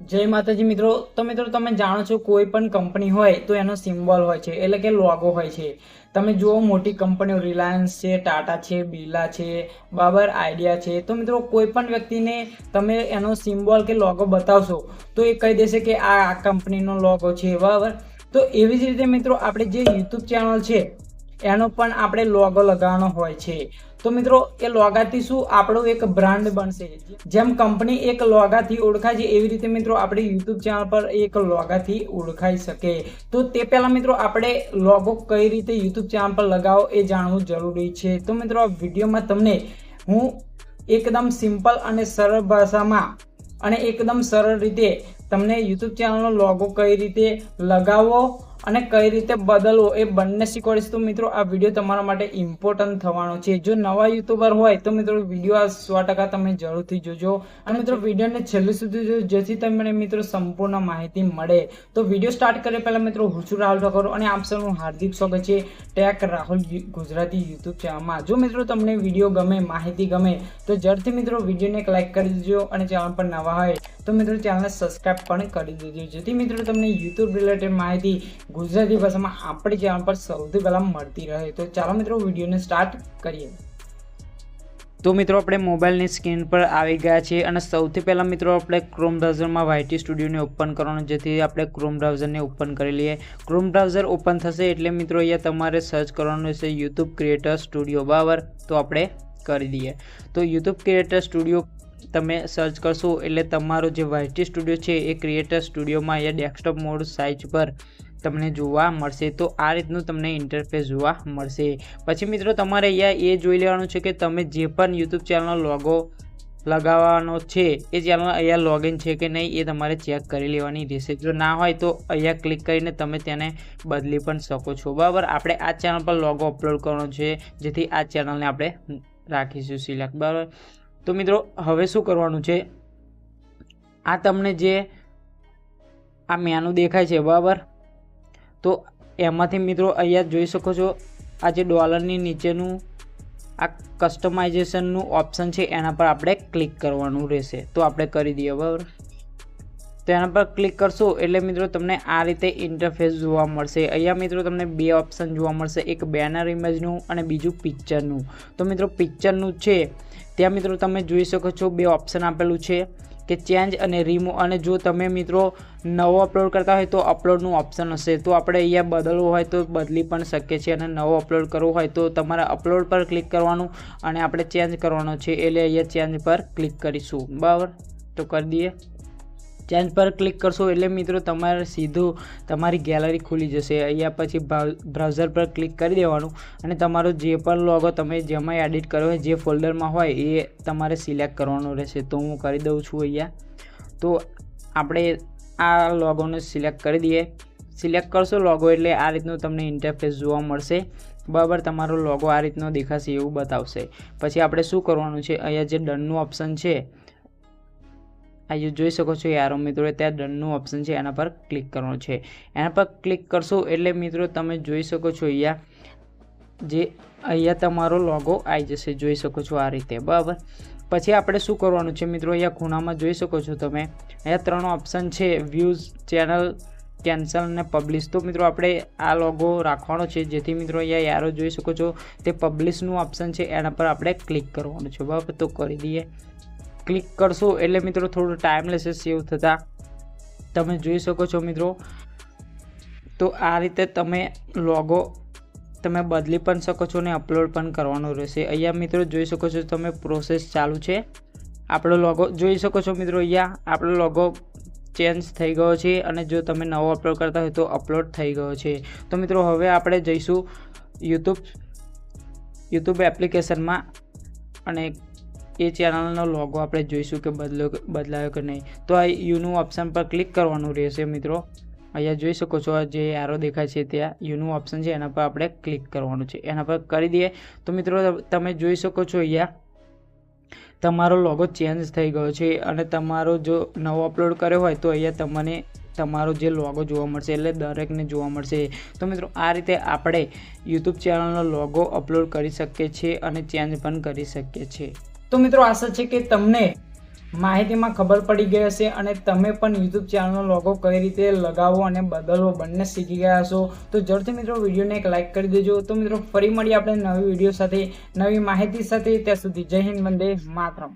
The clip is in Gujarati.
જય માતાજી મિત્રો। તો મિત્રો તમે જાણો છો કોઈ પણ કંપની હોય તો એનો સિમ્બોલ હોય છે એટલે કે લોગો હોય છે। તમે જુઓ મોટી કંપનીઓ રિલાયન્સ છે, ટાટા છે, બિરલા છે, બાબર આઈડિયા છે, તો મિત્રો કોઈ પણ વ્યક્તિને તમે એનો સિમ્બોલ કે લોગો બતાવશો તો એ કહી દેશે કે આ કંપનીનો લોગો છે, બરાબર। તો એવી જ રીતે મિત્રો આપણે જે યુટ્યુબ ચેનલ છે એનો પણ આપણે લોગો લગાવવાનો હોય છે। તો મિત્રો એ લોગાથી શું આપણો એક બ્રાન્ડ બનશે। જેમ કંપની એક લોગાથી ઓળખાય છે એવી રીતે મિત્રો આપણે યુટ્યુબ ચેનલ પર એક લોગાથી ઓળખાઈ શકે। તો તે પહેલા મિત્રો આપણે લોગો કઈ રીતે યુટ્યુબ ચેનલ પર લગાવો એ જાણવું જરૂરી છે। તો મિત્રો આ વિડીયોમાં તમને હું એકદમ સિમ્પલ અને સરળ ભાષામાં અને એકદમ સરળ રીતે તમને યુટ્યુબ ચેનલનો લોગો કઈ રીતે લગાવવો અને કઈ રીતે બદલવો એ બંને શીખવાડીશ। તો મિત્રો આ વિડીયો તમારા માટે ઇમ્પોર્ટન્ટ થવાનો છે। જો નવા યુટ્યુબર હોય તો મિત્રો વિડીયો આ 100% તમે જરૂરથી જોજો અને મિત્રો વિડીયોને છેલ્લે સુધી જોજો જેથી તમને મિત્રો સંપૂર્ણ માહિતી મળે। તો વિડીયો સ્ટાર્ટ કરે પહેલા મિત્રો હું છું રાહુલ ઠાકોર અને આપ સૌનું હાર્દિક સ્વાગત છે ટેક રાહુલ ગુજરાતી યુટ્યુબ ચેનલમાં। જો મિત્રો તમને વિડીયો ગમે, માહિતી ગમે તો જરૂરથી મિત્રો વિડીયોને એક લાઈક કરી દેજો અને ચેનલ પર નવા હોય તો મિત્રો ચેનલને સબસ્ક્રાઇબ પણ કરી દેજો જેથી મિત્રો તમને યુટ્યુબ રિલેટેડ માહિતી ગુજરાતી ભાષામાં આપણી ચેનલ પર સૌથી પહેલા મળતી રહે। તો ચાલો મિત્રો વિડીયોને સ્ટાર્ટ કરીએ। તો મિત્રો આપણે મોબાઈલની સ્ક્રીન પર આવી ગયા છીએ અને સૌથી પહેલાં મિત્રો આપણે ક્રોમ બ્રાઉઝરમાં YT સ્ટુડિયોને ઓપન કરવાનું જેથી આપણે ક્રોમ બ્રાઉઝરને ઓપન કરી લઈએ। ક્રોમ બ્રાઉઝર ઓપન થશે એટલે મિત્રો અહીંયા તમારે સર્ચ કરવાનું રહેશે યુટ્યુબ ક્રિએટર સ્ટુડિયો, બરાબર। તો આપણે કરી દઈએ। તો યુટ્યુબ ક્રિએટર સ્ટુડિયો તમે સર્ચ કરશો એટલે તમારો જે YT સ્ટુડિયો છે એ ક્રિએટર સ્ટુડિયોમાં અહીંયા ડેસ્કટોપ મોડ સાઇઝ પર તમને જોવા મળશે। તો આ રીતનું તમને ઇન્ટરફેસ જોવા મળશે। પછી મિત્રો તમારે અહીંયા એ જોઈ લેવાનું છે કે તમે જે પણ યુટ્યુબ ચેનલનો લોગો લગાવવાનો છે એ ચેનલ અહીંયા લોગિન છે કે નહીં એ તમારે ચેક કરી લેવાની રહેશે। જો ના હોય તો અહીંયા ક્લિક કરીને તમે તેને બદલી પણ શકો છો, બરાબર। આપણે આ ચેનલ પર લોગો અપલોડ કરવાનો છે જેથી આ ચેનલને આપણે રાખીશું સિલેક્ટ, બરાબર। તો મિત્રો હવે શું કરવાનું છે, આ તમને જે આ મેનુ દેખાય છે, બરાબર। તો એમાંથી મિત્રો અહીંયા જોઈ શકો છો આ જે ડોલરની નીચેનું આ કસ્ટમાઇઝેશનનું ઓપ્શન છે એના પર આપણે ક્લિક કરવાનું રહેશે। તો આપણે કરી દઈએ, બરાબર। તો એના પર ક્લિક કરશો એટલે મિત્રો તમને આ રીતે ઇન્ટરફેસ જોવા મળશે। અહીંયા મિત્રો તમને બે ઓપ્શન જોવા મળશે, એક બેનર ઇમેજનું અને બીજું પિક્ચરનું। તો મિત્રો પિક્ચરનું છે ત્યાં મિત્રો તમે જોઈ શકો છો બે ઓપ્શન આપેલું છે કે ચેન્જ અને રિમૂવ, અને જો તમે મિત્રો નવો અપલોડ કરતા હોય તો અપલોડનું ઓપ્શન હશે। તો આપણે અહીંયા બદલવું હોય તો બદલી પણ શકીએ છીએ અને નવો અપલોડ કરવો હોય તો તમારે અપલોડ પર ક્લિક કરવાનું અને આપણે ચેન્જ કરવાનો છે એટલે અહીંયા ચેન્જ પર ક્લિક કરીશું, બરાબર। તો કરી દઈએ। ચેન્જ પર ક્લિક કરશો એટલે મિત્રો તમારે સીધું તમારી ગેલેરી ખુલી જશે। અહીંયા પછી બ્રાઉઝર પર ક્લિક કરી દેવાનું અને તમારો જે પણ લોગો તમે જેમાં એડિટ કર્યો હોય જે ફોલ્ડરમાં હોય એ તમારે સિલેક્ટ કરવાનો રહેશે। તો હું કરી દઉં છું અહીંયા। તો આપણે આ લોગોને સિલેક્ટ કરી દઈએ। સિલેક્ટ કરશો લોગો એટલે આ રીતનું તમને ઇન્ટરફેસ જોવા મળશે, બરાબર। તમારો લોગો આ રીતનો દેખાશે એવું બતાવશે। પછી આપણે શું કરવાનું છે, અહીંયા જે ડનનું ઓપ્શન છે અહીંયા જોઈ શકો છો યારો મિત્રો, ત્યાં ડનનું ઓપ્શન છે એના પર ક્લિક કરવાનું છે। એના પર ક્લિક કરશો એટલે મિત્રો તમે જોઈ શકો છો અહીંયા તમારો લોગો આવી જશે, જોઈ શકો છો આ રીતે, બરાબર। પછી આપણે શું કરવાનું છે મિત્રો, અહીંયા ખૂણામાં જોઈ શકો છો તમે અહીંયા ત્રણ ઓપ્શન છે, વ્યૂઝ, ચેનલ, કેન્સલ અને પબ્લિશ। તો મિત્રો આપણે આ લોગો રાખવાનો છે જેથી મિત્રો અહીંયા યારો જોઈ શકો છો તે પબ્લિશનું ઓપ્શન છે એના પર આપણે ક્લિક કરવાનું છે, બરાબર। તો કરી દઈએ। ક્લિક કરશો એટલે મિત્રો થોડો ટાઈમ લેશે સેવ થતાં, તમે જોઈ શકો છો મિત્રો। તો આ રીતે તમે લોગો તમે બદલી પણ શકો છો ને અપલોડ પણ કરવાનો રહેશે। અહીંયા મિત્રો જોઈ શકો છો તમે પ્રોસેસ ચાલુ છે। આપણો લોગો જોઈ શકો છો મિત્રો, અહીંયા આપણો લોગો ચેન્જ થઈ ગયો છે અને જો તમે નવો અપલોડ કરતા હોય તો અપલોડ થઈ ગયો છે। તો મિત્રો હવે આપણે જઈશું યુટ્યુબ એપ્લિકેશનમાં અને એ ચેનલનો લોગો આપણે જોઈશું કે બદલાયો કે નહીં। તો આ યુનું ઓપ્શન પર ક્લિક કરવાનું રહેશે મિત્રો। અહીંયા જોઈ શકો છો જે એરો દેખાય છે ત્યાં યુનું ઓપ્શન છે એના પર આપણે ક્લિક કરવાનું છે, એના પર કરી દઈએ। તો મિત્રો તમે જોઈ શકો છો અહીંયા તમારો લોગો ચેન્જ થઈ ગયો છે અને તમારો જો નવો અપલોડ કર્યો હોય તો અહીંયા તમને તમારો જે લોગો જોવા મળશે એટલે દરેકને જોવા મળશે। તો મિત્રો આ રીતે આપણે યુટ્યુબ ચેનલનો લોગો અપલોડ કરી શકીએ છીએ અને ચેન્જ પણ કરી શકીએ છીએ। તો મિત્રો આશા છે કે તમને માહિતીમાં ખબર પડી ગઈ હશે અને તમે પણ યુટ્યુબ ચેનલનો લોગો કઈ રીતે લગાવવો અને બદલવો બંને શીખી ગયા હશો. તો જરૂરથી મિત્રો વિડીયોને એક લાઇક કરી દેજો. તો મિત્રો ફરી મળીએ આપણે નવી વિડીયો સાથે, નવી માહિતી સાથે. ત્યાં સુધી જય હિન્દ, વંદે માતરમ.